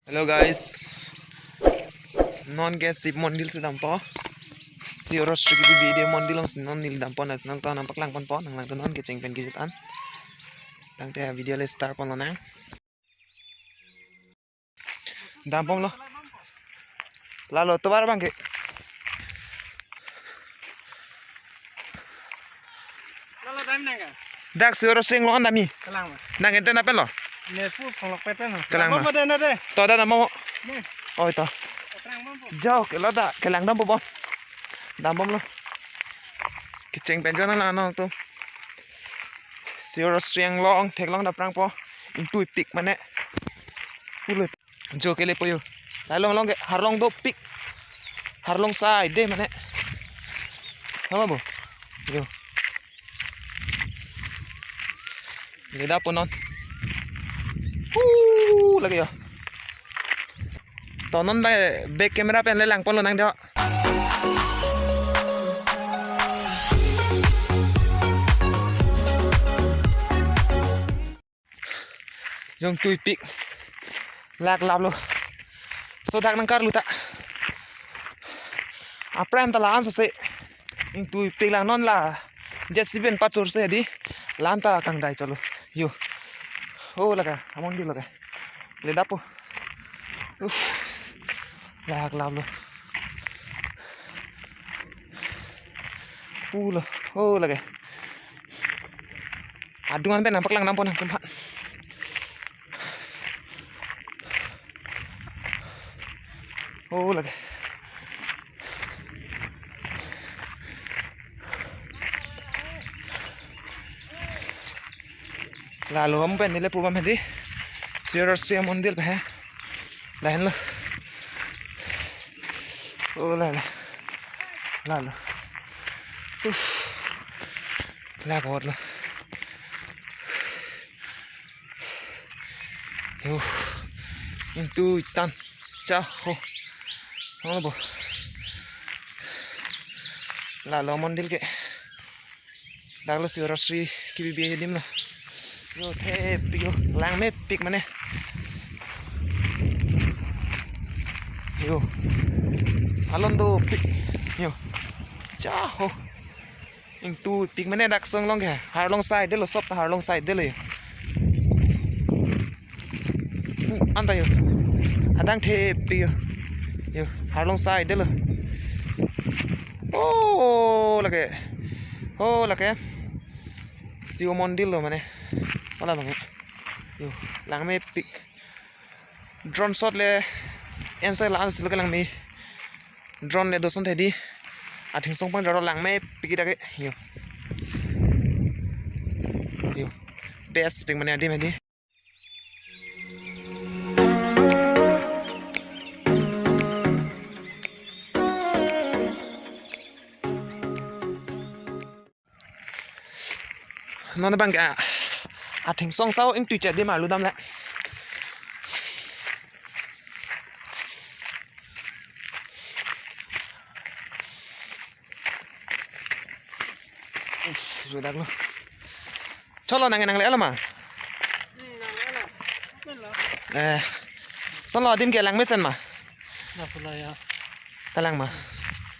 Hello guys, non gas sip mondil su dampo. Si oros triki video mondil long non nil dampo nas nang to nampak lang pon nang lang to non keceng pen kijutan. Tang te video le start pon nang. Dampom lo. Lalu to bar bang ke. Lalu time nanga. Dak si oros sing lo andami. Kelang mah. Nang ente napen lo. Nefu penglok pepen. Kelang mah. Apa deh nade? To da namo. Nih. Oh itu. Kelang mampu. Jauh ke lo da kelang dampo bom. Dampom lo. Keceng pen jona na no to. Si oros sing long thek long da prang po. Intui pik mane. Pulo. Jo kele po yo. Lalu long ke harlong do pik. Harlong side deh mane. Halo bu. Yo. Leda punon. Lagi yo. Tonon ba back camera pen lelang pon lo nang dio. Jong tui pik. Lag lab lo. So dak nang kar lu ta. Apren ta lan so se. Ing tui pik lang non la. Just ben patur se di. Lanta kang dai chalo. Yo. Oh laga, amon di laga. Le dapo. Lag lab lo. Lo. Oh laga. Adungan ben nampak lang nampon nang tempat. Oh laga. Lalu kamu pen nilai pubam hadi. Serius sih mondil pe. Lain lo. Oh lalu. Lalu. Lag hot lo. Yo. Itu itan. Caho. Oh bo. Lalu mondil ke. Daglo serius sih kibi biaya dim lo. Yo thế yo lang mét pik mà nè yo alondo pik yo cha ho in tu pik mà nè đặc song long kìa har long side đấy là shop har long side đấy là ăn tay yo đang thế pik yo har long side đấy là là cái siêu mondil rồi mà nè Wala bang yo lang me pick drone shot le answer la answer lang me drone le doson thedi athing song pang ro lang me pick da ke yo best pick mane adi medi non bang ka athing song sao ing tui chat di malu dam la sudah lo cholo nang le lama son lo dim ke lang mesen ma Na pula ya. kalang ma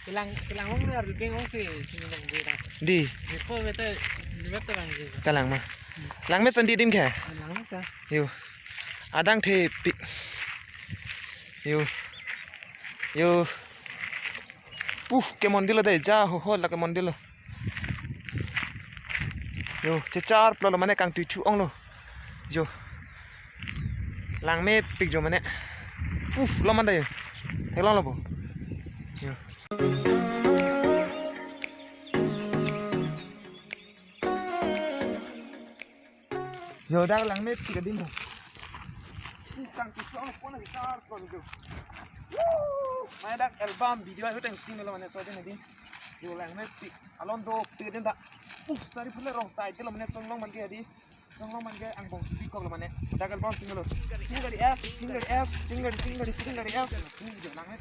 Kelang ngong ni ardu keng ngong si sini nang dia. di Nipo bete bete bang dia. kalang ma lang mesen di dim ke Kelang sa. yo adang the pik yo puf ke mondilo de ja ho la ke mondilo yo chechar plo mane kang tu chu ong lo yo lang me pik jo mane puf lo man de thế lo bo yo yo đang lang me pik dim kang tu chu ong pon na chechar plo jo mai dak album video ai hutang skin lo mane so de din yo lang me pik alon do pik den da sari pula wrong side ke lo mane song long man ke di song long man ke ang bong speak ko lo mane dak album sing lo single f single f ini jo lang me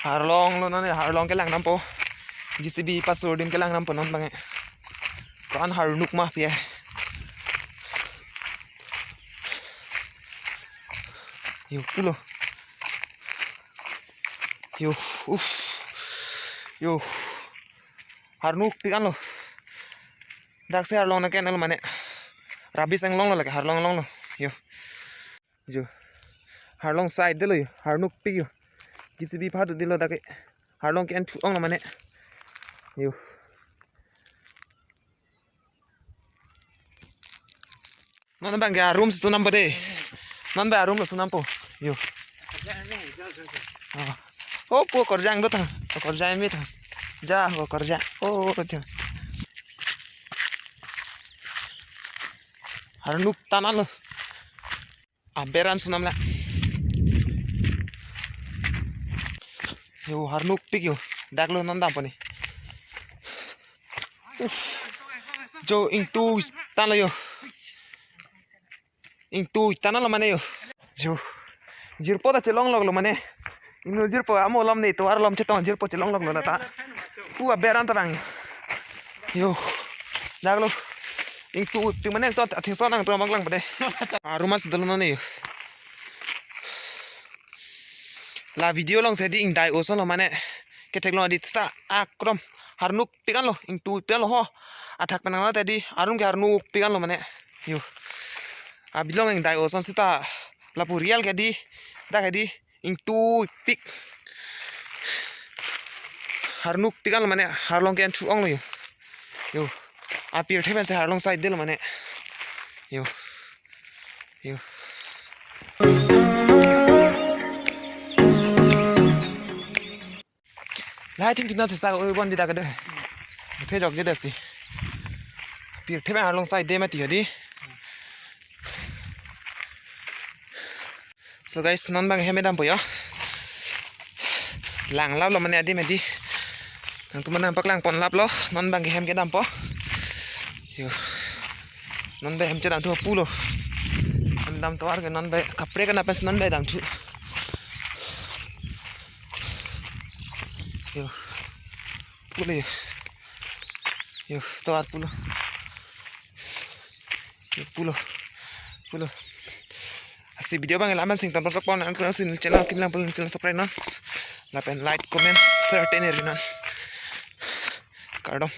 harlong lo nane harlong ke lang nampo GCB pasur dim ke lang nampo non bange kan harnuk mah pia yo pulo yo yo harnuk pikan lo dak se harlong na ken lo mane rabi sang long lo lake harlong long lo yo harlong side de lo harnuk pik yo GCB phatu dilo dake harlong ken thu ong lo mane yo non bang ga room su nampo de non ba room lo su nampo yo oh po korjang do ta korjang mi ta ja ho korjang oh tyo harnuk tanan lo aberan su namla yo harnuk pik yo dak lo non dam pani jo ing tu tan lo yo ing tu tan lo mane yo jo jirpo da chelong log lo mane ino jirpo amo lam nei to ar lam chetong jirpo chelong log lo ta ku aberan ta bang yo dak lo ing tu ti mane to thing so nang to mang lang pade arumas dal no ne la video long se di ing dai oson lo mane ke technology sta akrom harnuk pikan lo ing tu pe lo ho athak panang la tadi arum ke harnuk pikan lo mane yo abilong ing dai oson sita la purial ke di da ke di ing tu pik harnuk pikan lo mane harlong ke thu ong lo yo apir theben se harlong side de lo mane yo lai ting kina sa oi bon di da ka de the jok je de si pir theben harlong side de ma ti di so guys non bang heme dam po yo lang lap lo mane adi me di nang tu mana pak lang pon lap lo non bang hem ke dam po yo non be hem che dam tu pu lo dam to ar ke non be kapre ka na pas non be dam tu yo pulo yo to ar pulo yo pulo así video bang laman sing tan pon ang kan sin channel kim lang pun channel subscribe non lapen like comment share ten non cardom